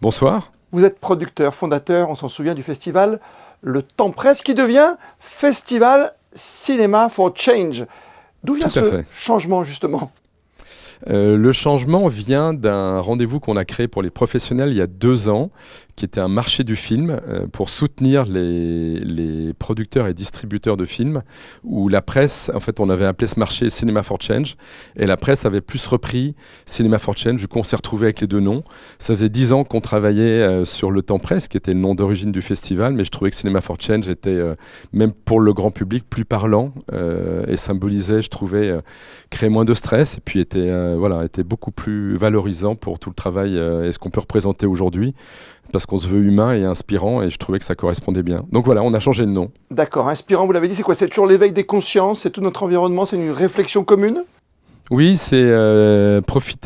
Bonsoir. Vous êtes producteur, fondateur, on s'en souvient, du festival Le Temps Presse, qui devient Festival Cinema for Change. D'où vient ce changement, justement ? Le changement vient d'un rendez-vous qu'on a créé pour les professionnels il y a 2 ans, qui était un marché du film pour soutenir les producteurs et distributeurs de films, où la presse, en fait on avait appelé ce marché Cinema for Change, et la presse avait plus repris Cinema for Change, du coup on s'est retrouvé avec les 2 noms. Ça faisait 10 ans qu'on travaillait sur Le Temps Presse, qui était le nom d'origine du festival, mais je trouvais que Cinema for Change était, même pour le grand public, plus parlant, et symbolisait, je trouvais, créer moins de stress, et puis était beaucoup plus valorisant pour tout le travail et ce qu'on peut représenter aujourd'hui, parce qu'on se veut humain et inspirant, et je trouvais que ça correspondait bien. Donc voilà, on a changé de nom. D'accord, inspirant, vous l'avez dit, c'est quoi ? C'est toujours l'éveil des consciences, c'est tout notre environnement, c'est une réflexion commune ? Oui, c'est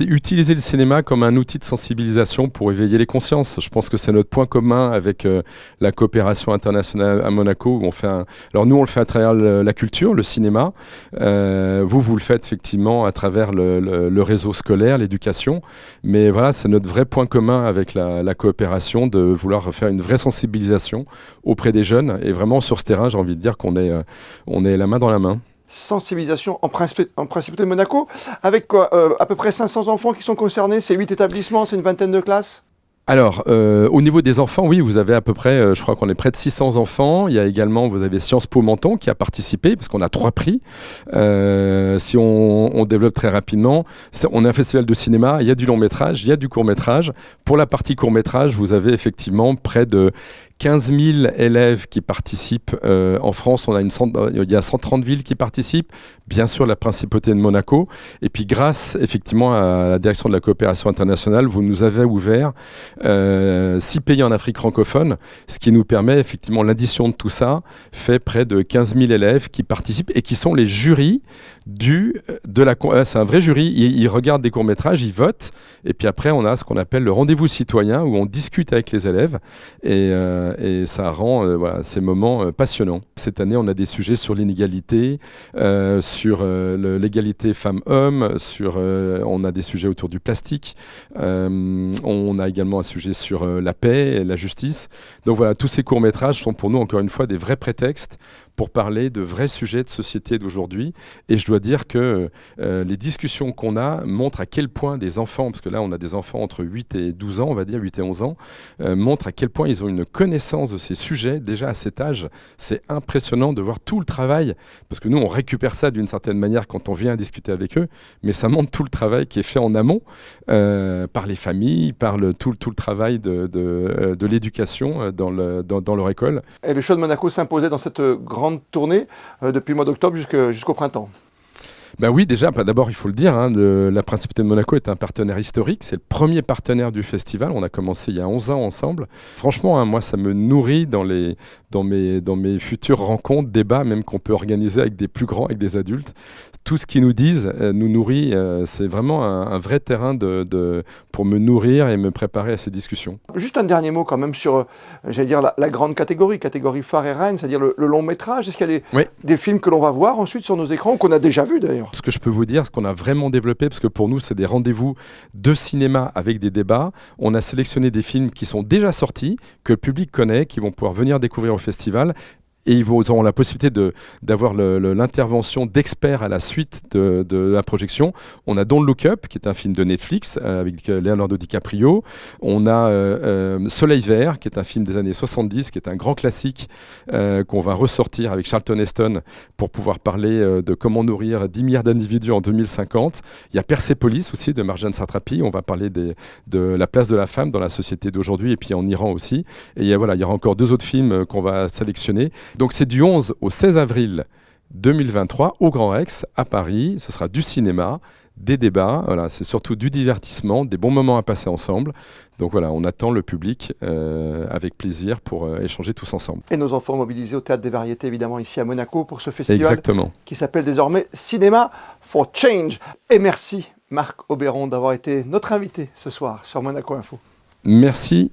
utiliser le cinéma comme un outil de sensibilisation pour éveiller les consciences. Je pense que c'est notre point commun avec la coopération internationale à Monaco, où on fait Alors nous, on le fait à travers la culture, le cinéma. Vous le faites effectivement à travers le réseau scolaire, l'éducation. Mais voilà, c'est notre vrai point commun avec la coopération, de vouloir faire une vraie sensibilisation auprès des jeunes. Et vraiment, sur ce terrain, j'ai envie de dire qu'on est la main dans la main. Sensibilisation en principauté de Monaco, avec quoi, à peu près 500 enfants qui sont concernés, c'est 8 établissements, c'est une vingtaine de classes ? Alors, au niveau des enfants, oui, vous avez à peu près, je crois qu'on est près de 600 enfants. Il y a également, vous avez Sciences Po Menton qui a participé, parce qu'on a 3 prix. Si on développe très rapidement, on est un festival de cinéma, il y a du long métrage, il y a du court métrage. Pour la partie court métrage, vous avez effectivement près de 15 000 élèves qui participent en France. Il y a 130 villes qui participent, bien sûr la principauté de Monaco. Et puis grâce effectivement à la direction de la coopération internationale, vous nous avez ouvert 6 pays en Afrique francophone, ce qui nous permet effectivement, l'addition de tout ça fait près de 15 000 élèves qui participent et qui sont les jurys c'est un vrai jury. Ils regardent des courts-métrages, ils votent, et puis après on a ce qu'on appelle le rendez-vous citoyen, où on discute avec les élèves, et ça rend ces moments passionnants. Cette année, on a des sujets sur l'inégalité, sur l'égalité femmes-hommes, on a des sujets autour du plastique, on a également un sujet sur la paix et la justice. Donc voilà, tous ces courts-métrages sont pour nous, encore une fois, des vrais prétextes pour parler de vrais sujets de société d'aujourd'hui. Et je dois dire que les discussions qu'on a montrent à quel point des enfants, parce que là on a des enfants entre 8 et 12 ans, on va dire 8 et 11 ans, montrent à quel point ils ont une connaissance de ces sujets déjà à cet âge. C'est impressionnant de voir tout le travail, parce que nous on récupère ça d'une certaine manière quand on vient discuter avec eux, mais ça montre tout le travail qui est fait en amont par les familles, par tout le travail de l'éducation dans leur école. Et le show de Monaco s'imposait dans cette grande tournée depuis le mois d'octobre jusqu'au printemps. Ben oui, déjà, d'abord il faut le dire, la Principauté de Monaco est un partenaire historique, c'est le premier partenaire du festival, on a commencé il y a 11 ans ensemble. Franchement, moi ça me nourrit dans mes futures rencontres, débats, même qu'on peut organiser avec des plus grands, avec des adultes. Tout ce qu'ils nous disent nous nourrit, c'est vraiment un vrai terrain pour me nourrir et me préparer à ces discussions. Juste un dernier mot quand même sur, la grande catégorie phare et reine, c'est-à-dire le long métrage. Est-ce qu'il y a des films que l'on va voir ensuite sur nos écrans, ou qu'on a déjà vus d'ailleurs ? Ce que je peux vous dire, ce qu'on a vraiment développé, parce que pour nous c'est des rendez-vous de cinéma avec des débats, on a sélectionné des films qui sont déjà sortis, que le public connaît, qui vont pouvoir venir découvrir au festival. Et ils auront la possibilité d'avoir l'intervention d'experts à la suite de la projection. On a Don't Look Up, qui est un film de Netflix avec Leonardo DiCaprio. On a Soleil Vert, qui est un film des années 70, qui est un grand classique qu'on va ressortir avec Charlton Heston pour pouvoir parler de comment nourrir 10 milliards d'individus en 2050. Il y a Persepolis aussi, de Marjane Satrapi. On va parler de la place de la femme dans la société d'aujourd'hui, et puis en Iran aussi. Et il y aura encore 2 autres films qu'on va sélectionner. Donc c'est du 11 au 16 avril 2023 au Grand Rex à Paris. Ce sera du cinéma, des débats, c'est surtout du divertissement, des bons moments à passer ensemble. Donc voilà, on attend le public avec plaisir pour échanger tous ensemble. Et nos enfants mobilisés au Théâtre des Variétés, évidemment, ici à Monaco, pour ce festival. Exactement. Qui s'appelle désormais Cinema for Change. Et merci Marc Oberon d'avoir été notre invité ce soir sur Monaco Info. Merci